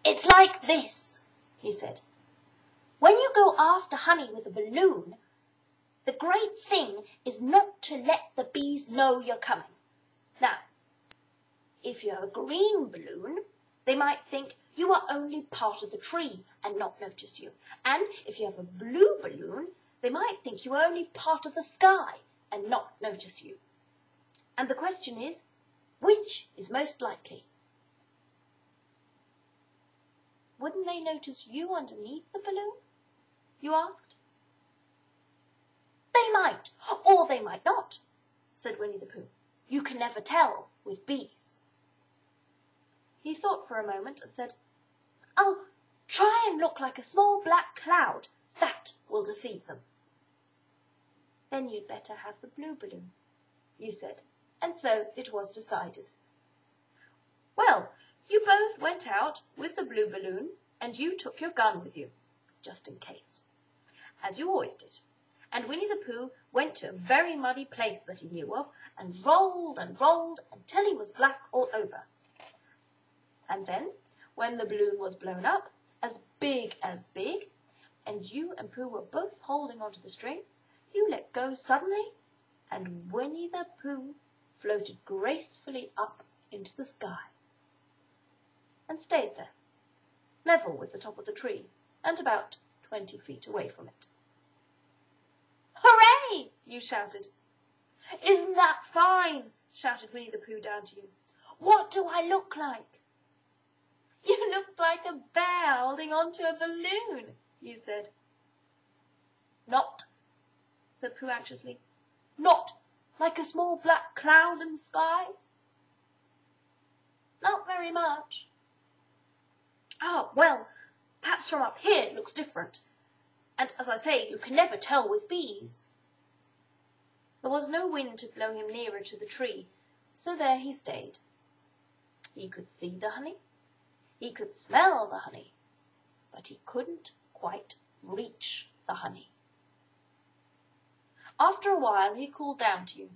"It's like this," he said. "When you go after honey with a balloon, the great thing is not to let the bees know you're coming. Now, if you have a green balloon, they might think you are only part of the tree and not notice you. And if you have a blue balloon, they might think you are only part of the sky and not notice you. And the question is, which is most likely?" "Wouldn't they notice you underneath the balloon?" you asked. "They might, or they might not," said Winnie the Pooh. "You can never tell with bees." He thought for a moment and said, "I'll try and look like a small black cloud. That will deceive them." "Then you'd better have the blue balloon," you said, and so it was decided. Well, you both went out with the blue balloon, and you took your gun with you, just in case, as you always did. And Winnie the Pooh went to a very muddy place that he knew of, and rolled until he was black all over. And then, when the balloon was blown up, as big, and you and Pooh were both holding onto the string, you let go suddenly, and Winnie the Pooh floated gracefully up into the sky, and stayed there, level with the top of the tree, and about 20 feet away from it. "Hooray!" you shouted. "Isn't that fine?" shouted Winnie the Pooh down to you. "What do I look like?" "You looked like a bear holding onto a balloon," you said. "Not," said Pooh anxiously, "not like a small black cloud in the sky?" "Not very much." "Ah, well, perhaps from up here it looks different. And as I say, you can never tell with bees." There was no wind to blow him nearer to the tree, so there he stayed. He could see the honey, he could smell the honey, but he couldn't quite reach the honey. After a while he called down to you.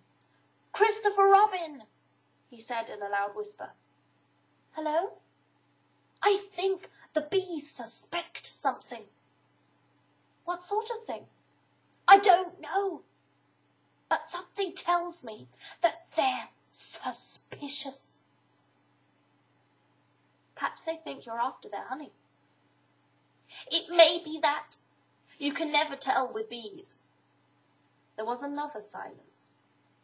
"Christopher Robin," he said in a loud whisper. "Hello? I think the bees suspect something." "What sort of thing?" "I don't know, but something tells me that they're suspicious." "Perhaps they think you're after their honey." "It may be that. You can never tell with bees." There was another silence,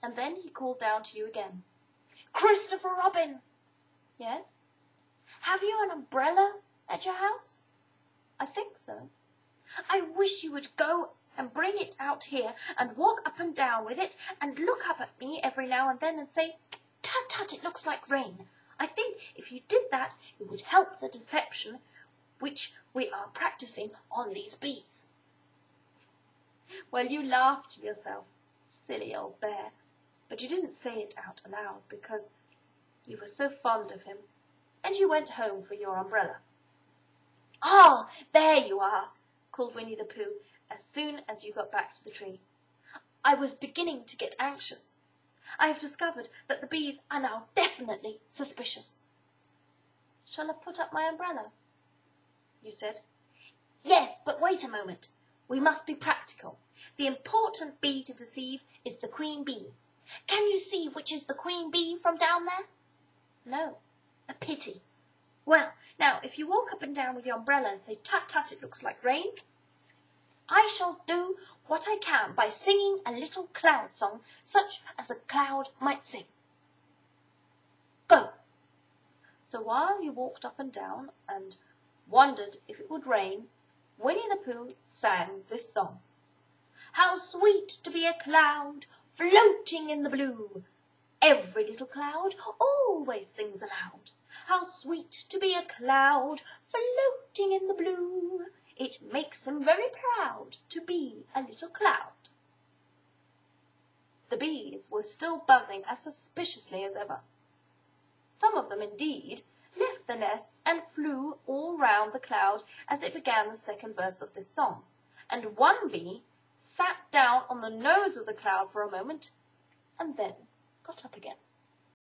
and then he called down to you again. "Christopher Robin." "Yes?" "Have you an umbrella at your house?" "I think so." "I wish you would go and bring it out here and walk up and down with it and look up at me every now and then and say, 'Tut, tut, it looks like rain.' I think if you did that, it would help the deception which we are practicing on these bees." Well, you laughed to yourself, silly old bear, but you didn't say it out aloud because you were so fond of him, and you went home for your umbrella. "Ah, there you are," called Winnie the Pooh as soon as you got back to the tree. "I was beginning to get anxious. I have discovered that the bees are now definitely suspicious." "Shall I put up my umbrella?" you said. "Yes, but wait a moment. We must be practical. The important bee to deceive is the queen bee. Can you see which is the queen bee from down there?" "No." "A pity. Well, now, if you walk up and down with your umbrella and say, 'Tut, tut, it looks like rain,' I shall do what I can by singing a little cloud song, such as a cloud might sing. Go." So while you walked up and down and wondered if it would rain, Winnie the Pooh sang this song. "How sweet to be a cloud floating in the blue. Every little cloud always sings aloud. How sweet to be a cloud floating in the blue. It makes him very proud to be a little cloud." The bees were still buzzing as suspiciously as ever. Some of them, indeed, left the nests and flew all round the cloud as it began the second verse of this song, and one bee sat down on the nose of the cloud for a moment and then got up again.